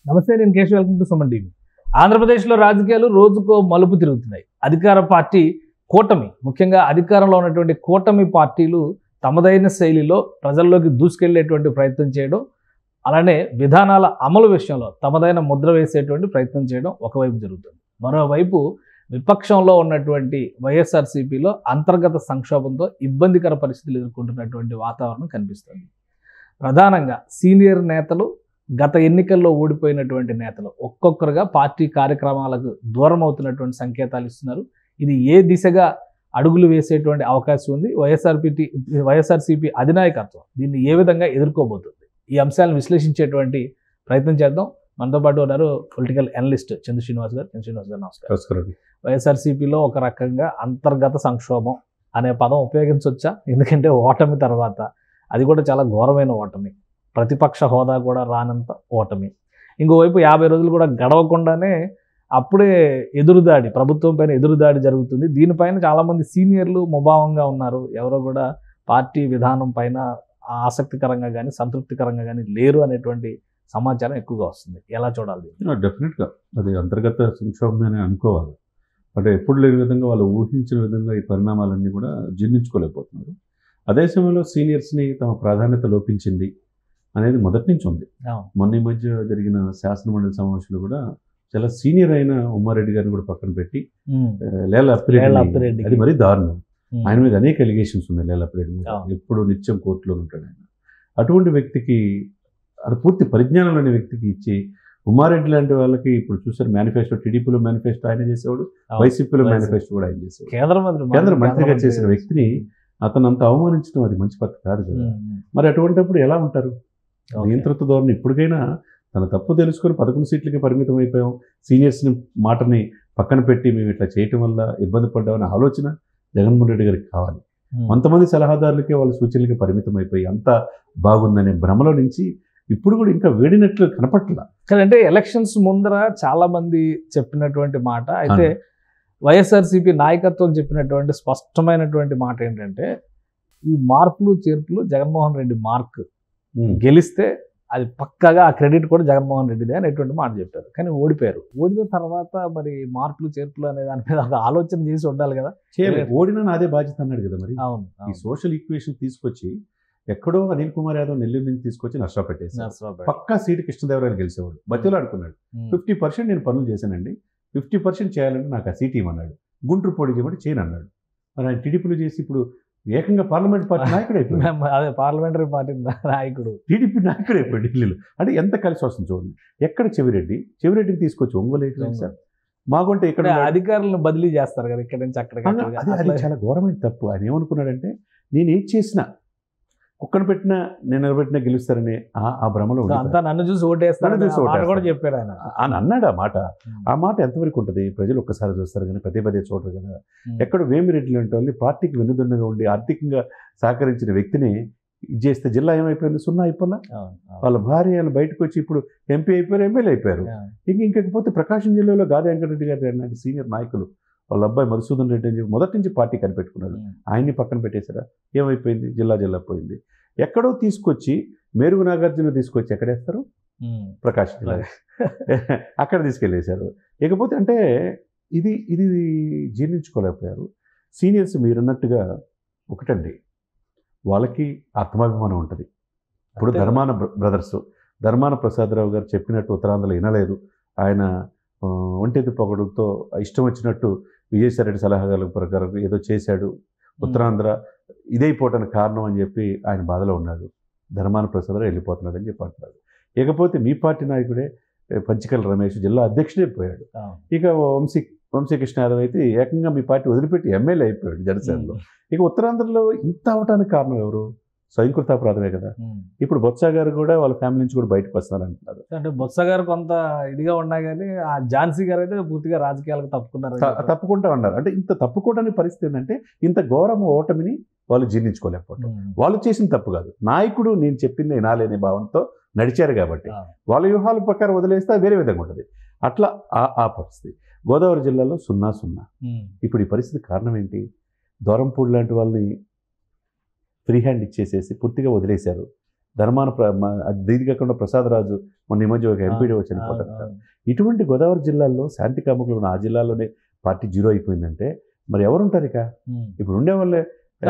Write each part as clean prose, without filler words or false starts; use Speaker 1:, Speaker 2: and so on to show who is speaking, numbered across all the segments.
Speaker 1: నమస్తే, నేను Keshav. Welcome to Suman TV. ఆంధ్రప్రదేశ్లో రాజకీయాలు రోజుకో మలుపు తిరుగుతున్నాయి. అధికార పార్టీ కూటమి, ముఖ్యంగా అధికారంలో ఉన్నటువంటి కూటమి పార్టీలు తమదైన శైలిలో ప్రజల్లోకి దూసుకెళ్లేటువంటి ప్రయత్నం చేయడం, అలానే విధానాల అమలు విషయంలో తమదైన ముద్ర వేసేటువంటి ప్రయత్నం చేయడం ఒకవైపు జరుగుతుంది. మరోవైపు విపక్షంలో ఉన్నటువంటి వైఎస్ఆర్సీపీలో అంతర్గత సంక్షోభంతో ఇబ్బందికర పరిస్థితులు ఎదుర్కొంటున్నటువంటి వాతావరణం కనిపిస్తుంది. ప్రధానంగా సీనియర్ నేతలు, గత ఎన్నికల్లో ఓడిపోయినటువంటి నేతలు ఒక్కొక్కరుగా పార్టీ కార్యక్రమాలకు దూరం అవుతున్నటువంటి సంకేతాలు ఇస్తున్నారు. ఇది ఏ దిశగా అడుగులు వేసేటువంటి అవకాశం ఉంది? వైఎస్ఆర్సీపీ అధినాయకత్వం దీన్ని ఏ విధంగా ఎదుర్కోబోతుంది? ఈ అంశాలను విశ్లేషించేటువంటి ప్రయత్నం చేద్దాం. మనతో పాటు ఉన్నారు పొలిటికల్ అనలిస్ట్ చంద్ర శ్రీనివాస్ గారు. నమస్కారం. వైఎస్ఆర్సీపీలో ఒక రకంగా అంతర్గత సంక్షోభం అనే పదం ఉపయోగించవచ్చా? ఎందుకంటే ఓటమి తర్వాత, అది కూడా చాలా ఘోరమైన ఓటమి, ప్రతిపక్ష హోదా కూడా రానంత ఓటమి, ఇంకోవైపు 50 రోజులు కూడా గడవకుండానే అప్పుడే ఎదురుదాడి, ప్రభుత్వం పైన ఎదురుదాడి జరుగుతుంది. దీనిపైన చాలామంది సీనియర్లు ముభావంగా ఉన్నారు. ఎవరో కూడా పార్టీ విధానం పైన ఆసక్తికరంగా కానీ సంతృప్తికరంగా కానీ లేరు అనేటువంటి సమాచారం ఎక్కువగా వస్తుంది. ఎలా చూడాలి?
Speaker 2: డెఫినెట్గా అది అంతర్గత సంక్షోభమే అనుకోవాలి. అంటే ఎప్పుడు లేని విధంగా వాళ్ళు ఊహించిన విధంగా ఈ పరిణామాలన్నీ కూడా జీర్ణించుకోలేకపోతున్నారు. అదే సమయంలో సీనియర్స్ని తమ ప్రాధాన్యత లోపించింది అనేది మొదటి నుంచి ఉంది. మొన్న ఈ మధ్య జరిగిన శాసనమండలి సమావేశంలో కూడా చాలా సీనియర్ అయిన ఉమ్మారెడ్డి గారిని కూడా పక్కన పెట్టి లేల అప్పిరెడ్డి, అది మరీ దారుణం. ఆయన మీద అనేక ఎలిగేషన్స్ ఉన్నాయి. లేల అప్పిరెడ్డి మీద ఎప్పుడు నిత్యం కోర్టులో ఉంటాడు ఆయన. అటువంటి వ్యక్తికి, అది పూర్తి పరిజ్ఞానం లేని వ్యక్తికి ఇచ్చి, ఉమ్మారెడ్డి లాంటి వాళ్ళకి ఇప్పుడు చూసారు మేనిఫెస్టో, టీడీపీలో మేనిఫెస్టో ఆయన చేసేవాడు, వైసీపీలో మేనిఫెస్టో కూడా ఆయన చేసేవాడు. కేంద్ర మంత్రిగా చేసిన వ్యక్తిని అతను అంత అవమానించడం అది మంచి పద్ధతి కాదు కదా. మరి అటువంటిప్పుడు ఎలా ఉంటారు? నియంత్రిత ధోరణి. ఇప్పటికైనా తన తప్పు తెలుసుకొని 11 సీట్లకి పరిమితం అయిపోయాం, సీనియర్స్ని మాటని పక్కన పెట్టి మేము ఇట్లా చేయటం వల్ల ఇబ్బంది పడ్డామనే ఆలోచన జగన్మోహన్ రెడ్డి గారికి కావాలి. కొంతమంది సలహాదారులకే వాళ్ళ సూచనలకి పరిమితం అయిపోయి అంతా బాగుందనే భ్రమలో నుంచి ఇప్పుడు కూడా ఇంకా వేడినట్లు కనపట్ల.
Speaker 1: అంటే ఎలక్షన్స్ ముందర చాలా మంది చెప్పినటువంటి మాట అయితే, వైఎస్ఆర్సీపీ నాయకత్వం చెప్పినటువంటి స్పష్టమైనటువంటి మాట ఏంటంటే, ఈ మార్పులు చేర్పులు జగన్మోహన్ రెడ్డి మార్క్, గెలిస్తే అది పక్కాగా ఆ క్రెడిట్ కూడా జగన్మోహన్ రెడ్డిదే అనేటువంటి మాట చెప్పారు. కానీ ఓడిపోయారు. ఓడిన తర్వాత మరి మార్పులు చేర్పులు అనే దాని మీద ఒక ఆలోచన చేసి ఉండాలి కదా.
Speaker 2: ఓడినా అదే బాధ్యత అన్నాడు కదా. మరి
Speaker 1: అవును,
Speaker 2: ఈ సోషల్ ఈక్వేషన్ తీసుకొచ్చి ఎక్కడో అనిల్ కుమార్ యాదవ్ నెల్లూరు నుంచి తీసుకొచ్చి నష్టం పెట్టేసి పక్కా సీటు కృష్ణదేవరాయలు గెలిచేవాడు. బతిలో ఆడుకున్నాడు. 50% నేను పనులు చేశానండి, 50% చేయాలంటే నాకు ఆ సీట్ ఇవ్వమన్నాడు. గుంటూరు పోటీ చేయమంటే చేయను అన్నాడు. మరి ఆయన టీడీపీలో చేసి ఇప్పుడు ఏకంగా పార్లమెంట్ పార్టీ నాయకుడు అయిపోయాడు.
Speaker 1: అదే పార్లమెంటరీ పార్టీ నాయకుడు,
Speaker 2: టీడీపీ నాయకుడు అయిపోయాడు ఢిల్లీలో. అంటే ఎంత కలిసి వస్తుంది చూడండి. ఎక్కడ చెవిరెడ్డిని తీసుకొచ్చి ఒంగోలు సార్ మాకుంటే ఇక్కడ
Speaker 1: అధికారులను బదిలీ చేస్తారు కదా ఇక్కడ నుంచి అక్కడికి.
Speaker 2: అది చాలా ఘోరమైన తప్పు. ఆయన ఏమనుకున్నాడంటే, నేను ఏం చేసినా కుక్కను పెట్టినా నేను నిలబెట్టినా గెలుస్తారని ఆ భ్రమలో
Speaker 1: నన్ను చూసి ఓటేస్తారని కూడా చెప్పాడు ఆయన.
Speaker 2: అన్నాడు ఆ మాట ఎంతవరకు ఉంటుంది? ప్రజలు ఒక్కసారి చూస్తారు కానీ పదే చూడరు కదా. ఎక్కడ వేమిరెడ్డి లాంటి వాళ్ళు పార్టీకి వెన్నుదన్నుగా ఉండి ఆర్థికంగా సహకరించిన వ్యక్తిని ఇది చేస్తే జిల్లా ఏమైపోయింది? 0 అయిపోయినా. వాళ్ళ భార్యలు బయటకు వచ్చి ఇప్పుడు ఎంపీ అయిపోయారు, ఎమ్మెల్యే అయిపోయారు. ఇంకపోతే ప్రకాశం జిల్లాలో గాది వెంకటరెడ్డి గారు లాంటి సీనియర్ నాయకులు, వాళ్ళ అబ్బాయి మధుసూదన్ రెడ్డి అని చెప్పి మొదటి నుంచి పార్టీ కనిపెట్టుకున్నాడు. ఆయన్ని పక్కన పెట్టేశారా? ఏమైపోయింది? జిల్లా పోయింది. ఎక్కడో తీసుకొచ్చి మేరుగు నాగార్జున తీసుకొచ్చి ఎక్కడేస్తారు? ప్రకాశ్ జిల్లా అక్కడ తీసుకెళ్ళేశారు. ఇకపోతే అంటే ఇది జీర్ణించుకోలేకపోయారు సీనియర్స్. మీరన్నట్టుగా ఒకటండి, వాళ్ళకి ఆత్మాభిమానం ఉంటుంది. ఇప్పుడు ధర్మాన బ్రదర్స్, ధర్మాన ప్రసాదరావు గారు చెప్పినట్టు ఉత్తరాంధ్రలో వినలేదు. ఆయన ఒంటెద్దు పొగడుతో ఇష్టం వచ్చినట్టు విజయసాయిరెడ్డి సలహాదారుల ప్రకారం ఏదో చేశాడు, ఉత్తరాంధ్ర ఇదైపోవటానికి కారణం అని చెప్పి ఆయన బాధలో ఉన్నాడు. ధర్మాన ప్రసాదరావు వెళ్ళిపోతున్నాడు అని చెప్పి అంటున్నాడు. ఇకపోతే మీ పార్టీ నాయకుడే పంచికల్ రమేష్ జిల్లా అధ్యక్షుడే పోయాడు. ఇక వంశీకృష్ణ యాదవ్ అయితే ఏకంగా మీ పార్టీ వదిలిపెట్టి ఎమ్మెల్యే అయిపోయాడు జనసేనలో. ఇక ఉత్తరాంధ్రలో ఇంత అవటానికి కారణం ఎవరు? స్వయంకృతాపరాధమే కదా. ఇప్పుడు బొత్స గారు కూడా వాళ్ళ ఫ్యామిలీ నుంచి కూడా బయటకు వస్తున్నారు అంటున్నారు.
Speaker 1: అంటే బొత్స గారు కొంత ఇదిగా ఉన్నా కానీ ఆ ఝాన్సీ గారు అయితే పూర్తిగా రాజకీయాలకు
Speaker 2: తప్పుకుంటా ఉన్నారు. అంటే ఇంత తప్పుకోవడానికి పరిస్థితి ఏంటంటే, ఇంత ఘోరమ ఓటమిని వాళ్ళు జీర్ణించుకోలేకపోవటం. వాళ్ళు చేసిన తప్పు కాదు, నాయకుడు నేను చెప్పింది వినాలనే భావంతో నడిచారు కాబట్టి వాళ్ళ వ్యూహాల ప్రకారం వదిలేస్తే వేరే విధంగా ఉంటుంది. అట్లా ఆ పరిస్థితి గోదావరి జిల్లాలో 0-0. ఇప్పుడు ఈ పరిస్థితి కారణం ఏంటి? దూరంపూడి లాంటి వాళ్ళని ఫ్రీ హ్యాండ్ ఇచ్చేసేసి పూర్తిగా వదిలేశారు. దీని కాకుండా ప్రసాదరాజు మొన్న ఈ మధ్య ఒక ఎంపీడీ చనిపోతారు. ఇటువంటి గోదావరి జిల్లాల్లో శాంతి కాముకులు ఉన్న ఆ జిల్లాలోనే పార్టీ జీరో అయిపోయిందంటే మరి ఎవరుంటారు ఇక? ఇప్పుడు ఉండే వాళ్ళే.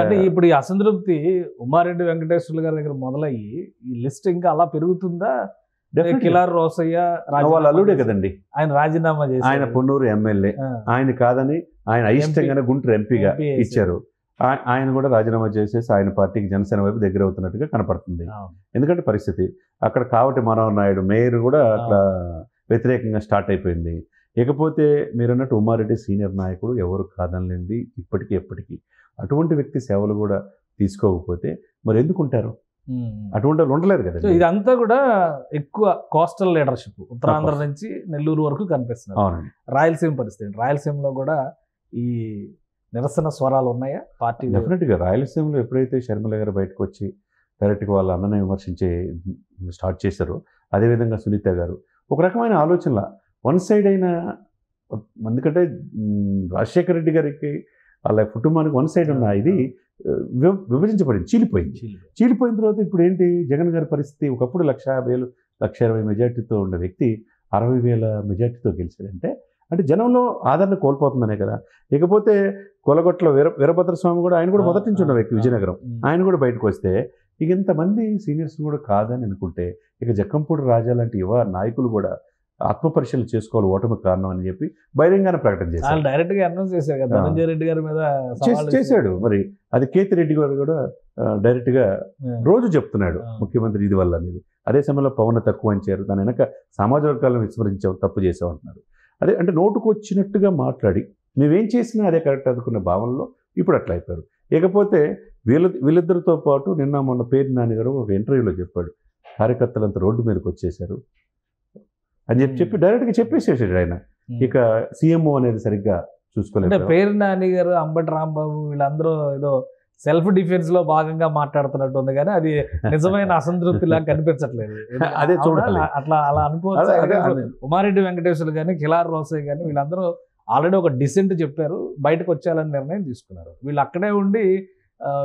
Speaker 1: అంటే ఇప్పుడు ఈ అసంతృప్తి ఉమారెడ్డి వెంకటేశ్వర్లు గారి దగ్గర మొదలయ్యి ఈ లిస్ట్ ఇంకా అలా పెరుగుతుందా? కిలార్ రోసయ్య
Speaker 2: వాళ్ళ అల్లుడే కదండి,
Speaker 1: ఆయన రాజీనామా చేసి,
Speaker 2: ఆయన పొన్నూరు ఎమ్మెల్యే, ఆయన కాదని ఆయన అయిష్టంగానే గుంటూరు ఎంపీగా ఇచ్చారు. ఆయన కూడా రాజీనామా చేసేసి ఆయన పార్టీకి జనసేన వైపు దగ్గర అవుతున్నట్టుగా కనపడుతుంది. ఎందుకంటే పరిస్థితి అక్కడ కావటి మనోహర్ నాయుడు మేయర్ కూడా అట్లా వ్యతిరేకంగా స్టార్ట్ అయిపోయింది. ఇకపోతే మీరన్నట్టు ఉమారెడ్డి సీనియర్ నాయకుడు, ఎవరు కాదనలేంది ఇప్పటికీ ఎప్పటికీ. అటువంటి వ్యక్తి సేవలు కూడా తీసుకోకపోతే మరి ఎందుకుంటారు? అటువంటి వాళ్ళు ఉండలేరు కదా.
Speaker 1: ఇదంతా కూడా ఎక్కువ కోస్టల్ లీడర్షిప్ ఉత్తరాంధ్ర నుంచి నెల్లూరు వరకు కనిపిస్తుంది.
Speaker 2: అవునండి.
Speaker 1: రాయలసీమ పరిస్థితి, రాయలసీమలో కూడా ఈ నిరసన స్వరాలు ఉన్నాయా పార్టీ?
Speaker 2: డెఫినెట్గా రాయలసీమలో ఎప్పుడైతే షర్మిల గారు బయటకు వచ్చి డైరెక్ట్గా వాళ్ళ అన్నని విమర్శించే స్టార్ట్ చేశారో, అదేవిధంగా సునీత గారు ఒక రకమైన ఆలోచనల వన్ సైడ్ అయిన, ఎందుకంటే రాజశేఖర రెడ్డి గారికి వాళ్ళ కుటుంబానికి వన్ సైడ్ ఉన్న ఇది విభజించబడింది, చీలిపోయిన తర్వాత ఇప్పుడు ఏంటి జగన్ గారి పరిస్థితి? ఒకప్పుడు 1,50,000 1,20,000 మెజార్టీతో ఉన్న వ్యక్తి 60,000 మెజార్టీతో గెలిచాడంటే అంటే జనంలో ఆదరణ కోల్పోతుందనే కదా. ఇకపోతే కొలగొట్ల వీరభద్రస్వామి కూడా, ఆయన కూడా మొదటి నుంచి ఉన్న వ్యక్తి, విజయనగరం, ఆయన కూడా బయటకు వస్తే ఇక ఇంతమంది సీనియర్స్ కూడా కాదని అనుకుంటే ఇక జక్కంపూడి రాజా లాంటి యువ నాయకులు కూడా ఆత్మపరిశీలన చేసుకోవాలి, ఓటమి కారణం అని చెప్పి బహిరంగానే ప్రకటన చేశారు.
Speaker 1: డైరెక్ట్ గా అనౌన్స్ చేశారు కదా, ధనంజయ రెడ్డి గారి మీద
Speaker 2: చేశాడు. మరి అది కేతి రెడ్డి గారు కూడా డైరెక్ట్ గా రోజు చెప్తున్నాడు ముఖ్యమంత్రి ఇది వల్ల అనేది. అదే సమయంలో పవన్ తక్కువ అంచారు, దాని వెనక సామాజిక వర్గాలను విస్మరించావు, తప్పు చేసావు అంటున్నారు. అదే అంటే నోటుకు వచ్చినట్టుగా మాట్లాడి మేమేం చేసినా అదే కరెక్ట్ అనుకున్న భావనలో ఇప్పుడు అట్లా అయిపోయారు. ఇకపోతే వీళ్ళిద్దరితో పాటు నిన్న మొన్న పేరు నాని గారు ఒక ఇంటర్వ్యూలో చెప్పాడు, కార్యకర్తలంతా రోడ్డు మీదకి వచ్చేసారు అని చెప్పి డైరెక్ట్గా చెప్పేసేసాడు ఆయన. ఇక సీఎంఓ అనేది సరిగ్గా చూసుకోలేదు.
Speaker 1: పేరు నాని గారు, అంబటి రాంబాబు వీళ్ళందరూ ఏదో సెల్ఫ్ డిఫెన్స్ లో భాగంగా మాట్లాడుతున్నట్టు ఉంది, కానీ అది నిజమైన అసంతృప్తిలా కనిపించట్లేదు.
Speaker 2: అదే చూడాలి,
Speaker 1: అట్లా అలా అనుకోవచ్చు. ఉమారెడ్డి వెంకటేశ్వర్లు కానీ కిలార్ రోసయ్య కానీ వీళ్ళందరూ ఆల్రెడీ ఒక డిసెంట్ చెప్పారు, బయటకు వచ్చేయాలని నిర్ణయం తీసుకున్నారు. వీళ్ళు అక్కడే ఉండి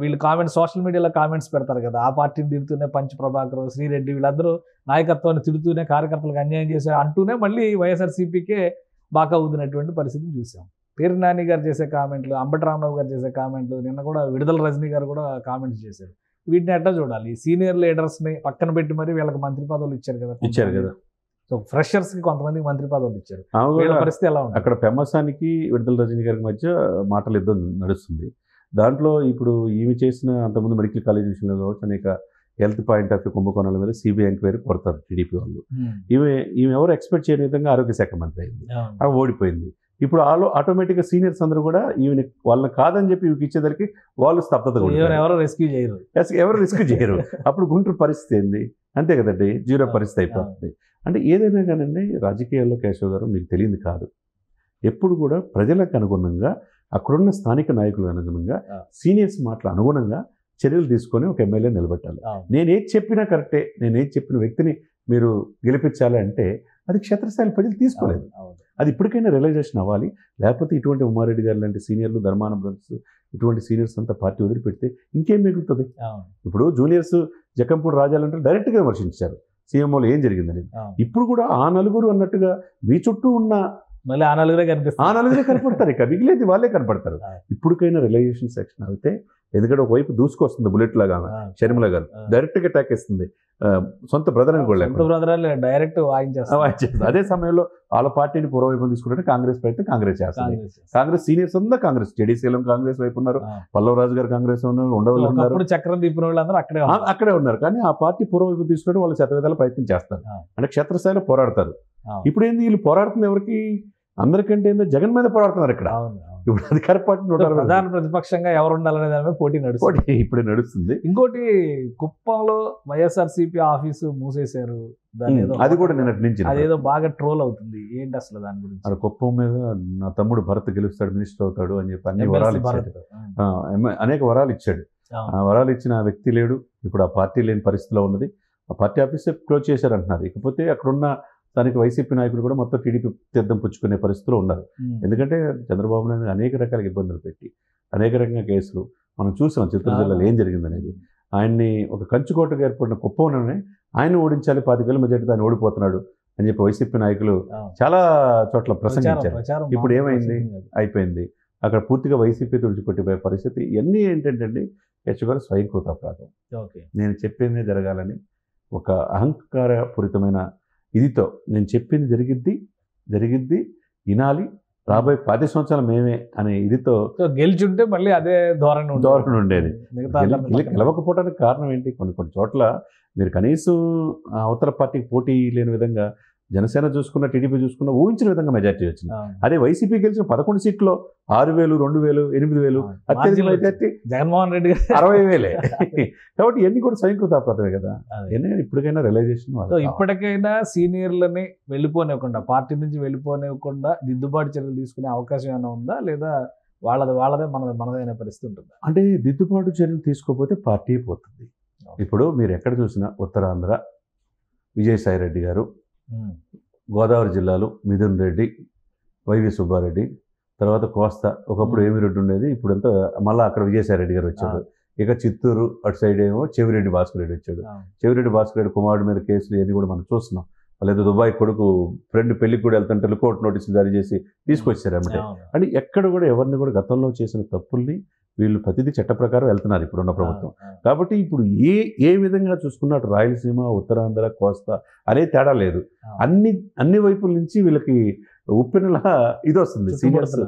Speaker 1: వీళ్ళు కామెంట్స్, సోషల్ మీడియాలో కామెంట్స్ పెడతారు కదా, ఆ పార్టీని తిడుతూనే పంచ్ ప్రభాకర్, శ్రీరెడ్డి వీళ్ళందరూ నాయకత్వాన్ని తిడుతూనే కార్యకర్తలకు అన్యాయం చేశారు అంటూనే మళ్ళీ వైఎస్ఆర్సీపీకే బాగా ఊదినటువంటి పరిస్థితిని చూసాం. పేరు నాని గారు చేసే కామెంట్లు, అంబటి రాంబాబు గారు చేసే కామెంట్లు, నిన్న కూడా విడుదల రజనీ గారు కూడా కామెంట్స్ చేశారు. వీటిని ఎట్లా చూడాలి? సీనియర్ లీడర్స్ని పక్కన పెట్టి మరి వీళ్ళకి మంత్రి పదవులు ఇచ్చారు కదా. సో ఫ్రెషర్స్ కి కొంతమందికి మంత్రి పదవులు ఇచ్చారు. వీళ్ళ పరిస్థితి ఎలా ఉంది?
Speaker 2: అక్కడ పెమ్మసానికి విడుదల రజనీ గారి మధ్య మాటలు యుద్ధం నడుస్తుంది. దాంట్లో ఇప్పుడు ఈమె చేసిన అంతకుముందు మెడికల్ కాలేజ్ విషయంలో కావచ్చు, అనేక హెల్త్ పాయింట్ ఆఫ్ వ్యూ కుంభకోణాల మీద సిబిఐ ఎంక్వైరీ కొడతారు టీడీపీ వాళ్ళు. ఈమె ఎవరు ఎక్స్పెక్ట్ చేయని విధంగా ఆరోగ్య శాఖ మంత్రి అయింది, అవి ఓడిపోయింది. ఇప్పుడు ఆటోమేటిక్గా సీనియర్స్ అందరూ కూడా ఈమెని వాళ్ళని కాదని చెప్పి ఇవికి ఇచ్చేసరికి వాళ్ళు స్తబ్దత,
Speaker 1: ఎవరు
Speaker 2: రెస్క్యూ చేయరు. అప్పుడు గుంటూరు పరిస్థితి ఏంది? అంతే కదండి, జీరో పరిస్థితి అయిపోతుంది. అంటే ఏదైనా కానండి రాజకీయాల్లో కేశవ్ గారు మీకు తెలియదు కాదు, ఎప్పుడు కూడా ప్రజలకు అనుగుణంగా, అక్కడున్న స్థానిక నాయకులకు అనుగుణంగా, సీనియర్స్ మాటల అనుగుణంగా చర్యలు తీసుకొని ఒక ఎమ్మెల్యే నిలబెట్టాలి. నేనేది చెప్పినా కరెక్టే, నేనేది చెప్పిన వ్యక్తిని మీరు గెలిపించాలి అంటే అది క్షేత్రస్థాయి ప్రజలు తీసుకోలేదు. అది ఇప్పటికైనా రియలైజేషన్ అవ్వాలి. లేకపోతే ఇటువంటి ఉమారెడ్డి గారు లాంటి సీనియర్లు, ధర్మాన బ్రదర్స్, ఇటువంటి సీనియర్స్ అంతా పార్టీ వదిలిపెడితే ఇంకేం మిగులుతుంది? ఇప్పుడు జూనియర్స్ జక్కంపూడి రాజాలంటే డైరెక్ట్గా విమర్శించారు సీఎంఓలో ఏం జరిగిందని. ఇప్పుడు కూడా ఆ నలుగురు అన్నట్టుగా మీ చుట్టూ ఉన్న
Speaker 1: మళ్ళీ ఆ నలుగురే
Speaker 2: కనపడతారు, ఇక మిగిలేదు వాళ్ళే కనపడతారు. ఇప్పటికైనా రిలైజేషన్ సెక్షన్ అయితే, ఎందుకంటే ఒకవైపు దూసుకొస్తుంది బుల్లెట్ లాగా షర్మిల గారు, డైరెక్ట్గా అటాక్ ఇస్తుంది సొంత బ్రదర్ అని కూడా
Speaker 1: డైరెక్ట్
Speaker 2: వాయించేస్తుంది. అదే సమయంలో వాళ్ళ పార్టీని పూర్వవైపు తీసుకుంటే కాంగ్రెస్ ప్రయత్నం కాంగ్రెస్ చేస్తుంది. కాంగ్రెస్ సీనియర్స్ అంతా కాంగ్రెస్, జెడీసీఎం కాంగ్రెస్ వైపు ఉన్నారు, పల్లవరాజు గారు కాంగ్రెస్ ఉన్నారు, ఉండవల్లి ఉన్నారు,
Speaker 1: చక్రం తిప్పిన వాళ్ళందరూ
Speaker 2: అక్కడే ఉన్నారు. కానీ ఆ పార్టీ పూర్వవైపు తీసుకుంటే వాళ్ళు శతవిధాల ప్రయత్నం చేస్తారు, అంటే క్షేత్రస్థాయిలో పోరాడతారు. ఇప్పుడు ఏంది వీళ్ళు పోరాడుతుంది ఎవరికి? అందరికంటే ఏందో జగన్ మీద పోరాడుతున్నారు ఇక్కడ. ఇప్పుడు అధికార పార్టీ
Speaker 1: ప్రధాన ప్రతిపక్షంగా ఎవరు ఉండాలనే దాని మీద పోటీ
Speaker 2: ఇప్పుడు నడుస్తుంది.
Speaker 1: ఇంకోటి, కుప్పంలో వైఎస్ఆర్సీపీ ఆఫీసు మూసేశారు,
Speaker 2: అది కూడా నిన్నటి నుంచి
Speaker 1: అదేదో బాగా ట్రోల్ అవుతుంది. ఏంటి అసలు దాని గురించి?
Speaker 2: అది కుప్పం మీద నా తమ్ముడు భరత్ గెలుస్తాడు, మినిస్టర్ అవుతాడు అని చెప్పి అన్ని వరాలు ఇచ్చాడు, అనేక వరాలు ఇచ్చాడు. ఆ వరాలు ఇచ్చిన వ్యక్తి లేడు, ఇప్పుడు ఆ పార్టీ లేని పరిస్థితిలో ఉన్నది. ఆ పార్టీ ఆఫీస్ క్లోజ్ చేశారంటున్నారు. ఇకపోతే అక్కడున్న దానికి వైసీపీ నాయకులు కూడా మొత్తం టీడీపీ తీర్థం పుచ్చుకునే పరిస్థితిలో ఉన్నారు. ఎందుకంటే చంద్రబాబు నాయుడు అనేక రకాల ఇబ్బందులు పెట్టి, అనేక రకంగా కేసులు మనం చూసాం చిత్తూరు జిల్లాలో ఏం జరిగిందనేది. ఆయన్ని ఒక కంచుకోటగా ఏర్పడిన కుప్పంలోనే ఆయన ఓడించాలి 25,000 మెజార్టీతో ఆయన ఓడిపోతున్నాడు అని చెప్పి వైసీపీ నాయకులు చాలా చోట్ల ప్రసంగించారు. ఇప్పుడు ఏమైంది? అయిపోయింది. అక్కడ పూర్తిగా వైసీపీ తుడిచిపెట్టిపోయే పరిస్థితి. ఇవన్నీ ఏంటంటే యశ్వగారు స్వయంకృత అపరాధం. నేను చెప్పిందే జరగాలని ఒక అహంకారపూరితమైన ఇదితో నేను చెప్పింది జరిగిద్ది వినాలి, రాబోయే 10 సంవత్సరాలు మేమే అనే ఇదితో
Speaker 1: గెలిచుంటే మళ్ళీ అదే ధోరణి
Speaker 2: ఉండేది. గెలవకపోవడానికి కారణం ఏంటి? కొన్ని చోట్ల మీరు కనీసం అవతల పార్టీకి పోటీ లేని విధంగా జనసేన చూసుకున్న, టీడీపీ చూసుకున్న ఊహించిన విధంగా మెజార్టీ వచ్చింది. అదే వైసీపీ గెలిచిన 11 సీట్లో 6,000, 2,000, 8,000, అత్యధిక మెజార్టీ
Speaker 1: జగన్మోహన్ రెడ్డి
Speaker 2: 60,000. కాబట్టి ఇవన్నీ కూడా స్వయంకృత అపరాధమే కదా. ఇప్పటికైనా రియలైజేషన్.
Speaker 1: ఇప్పటికైనా సీనియర్లని వెళ్ళిపోనివ్వకుండా, పార్టీ నుంచి వెళ్ళిపోనివ్వకుండా దిద్దుబాటు చర్యలు తీసుకునే అవకాశం ఏమైనా ఉందా, లేదా వాళ్ళదే మనదైన పరిస్థితి ఉంటుందా?
Speaker 2: అంటే దిద్దుబాటు చర్యలు తీసుకోకపోతే పార్టీ పోతుంది. ఇప్పుడు మీరు ఎక్కడ చూసినా ఉత్తరాంధ్ర విజయసాయిరెడ్డి గారు, గోదావరి జిల్లాలో మిథున్ రెడ్డి, వైవి సుబ్బారెడ్డి, తర్వాత కోస్తా ఒకప్పుడు ఏమిరెడ్డి ఉండేది, ఇప్పుడంతా మళ్ళీ అక్కడ విజయసాయిరెడ్డి గారు వచ్చాడు. ఇక చిత్తూరు అటు సైడ్ ఏమో చెవిరెడ్డి భాస్కర్ రెడ్డి వచ్చాడు. చెవిరెడ్డి భాస్కర్ రెడ్డి కుమారుడు మీద కేసులు ఇవన్నీ కూడా మనం చూస్తున్నాం. లేదా దుబాయ్ కొడుకు ఫ్రెండ్ పెళ్లికి కూడా వెళ్తుంటే కోర్టు నోటీసులు జారీ చేసి తీసుకొచ్చారు అన్నమాట. అంటే ఎక్కడ కూడా ఎవరిని కూడా గతంలో చేసిన తప్పుల్ని వీళ్ళు ప్రతిదీ చట్ట ప్రకారం వెళ్తున్నారు ఇప్పుడున్న ప్రభుత్వం. కాబట్టి ఇప్పుడు ఏ విధంగా చూసుకున్నట్టు రాయలసీమ, ఉత్తరాంధ్ర, కోస్తా అనే తేడా లేదు. అన్ని వైపుల నుంచి వీళ్ళకి ఉప్పెనలా ఇది వస్తుంది, సీనియర్స్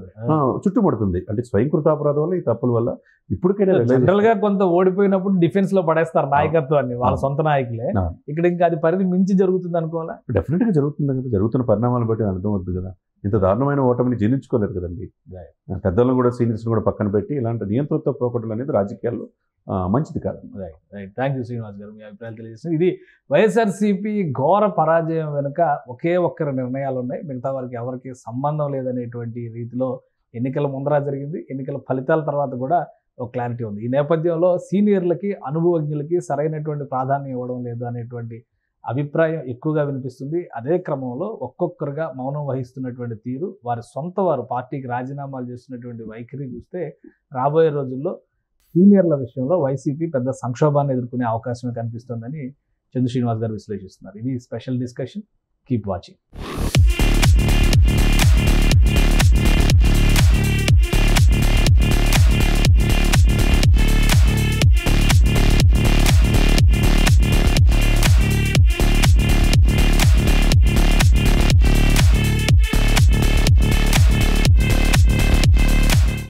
Speaker 2: చుట్టుముడుతుంది. అంటే స్వయంకృతాపరాధం వల్ల, ఈ తప్పుల వల్ల ఇప్పటికైనా
Speaker 1: జనరల్ గా కొంత ఓడిపోయినప్పుడు డిఫెన్స్ లో పడేస్తారు నాయకత్వాన్ని, వాళ్ళ సొంత నాయకులే. ఇక్కడ ఇంకా అది పరిధి మించి జరుగుతుంది అనుకోవాలా?
Speaker 2: డెఫినెట్ గా జరుగుతుంది కదా. జరుగుతున్న పరిణామాలు బట్టి అర్థం అవుతుంది కదా. ఇంత దారుణమైన ఓటమిని జీర్ణించుకోలేరు కదండి. పెద్దలను కూడా, సీనియర్స్ కూడా పక్కన పెట్టి ఇలాంటి నియంత్రణతో పోకూడదు అనేది రాజకీయాల్లో మంచిది కాదు.
Speaker 1: రైట్. థ్యాంక్ యూ శ్రీనివాస్ గారు, మీ అభిప్రాయాలు తెలియజేస్తుంది. ఇది వైఎస్ఆర్సీపీ ఘోర పరాజయం వెనుక ఒకే ఒక్కరి నిర్ణయాలు ఉన్నాయి, మిగతా వారికి ఎవరికి సంబంధం లేదనేటువంటి రీతిలో ఎన్నికల ముందర జరిగింది. ఎన్నికల ఫలితాల తర్వాత కూడా ఒక క్లారిటీ ఉంది. ఈ నేపథ్యంలో సీనియర్లకి, అనుభవజ్ఞులకి సరైనటువంటి ప్రాధాన్యం ఇవ్వడం లేదు అనేటువంటి అభిప్రాయం ఎక్కువగా వినిపిస్తుంది. అదే క్రమంలో ఒక్కొక్కరుగా మౌనం వహిస్తున్నటువంటి తీరు, వారు పార్టీకి రాజీనామాలు చేస్తున్నటువంటి వైఖరి చూస్తే రాబోయే రోజుల్లో సీనియర్ల విషయంలో వైసీపీ పెద్ద సంక్షోభాన్ని ఎదుర్కొనే అవకాశమే కనిపిస్తుందని చందు శ్రీనివాస్ గారు విశ్లేషిస్తున్నారు. ఇది స్పెషల్ డిస్కషన్. Keep watching.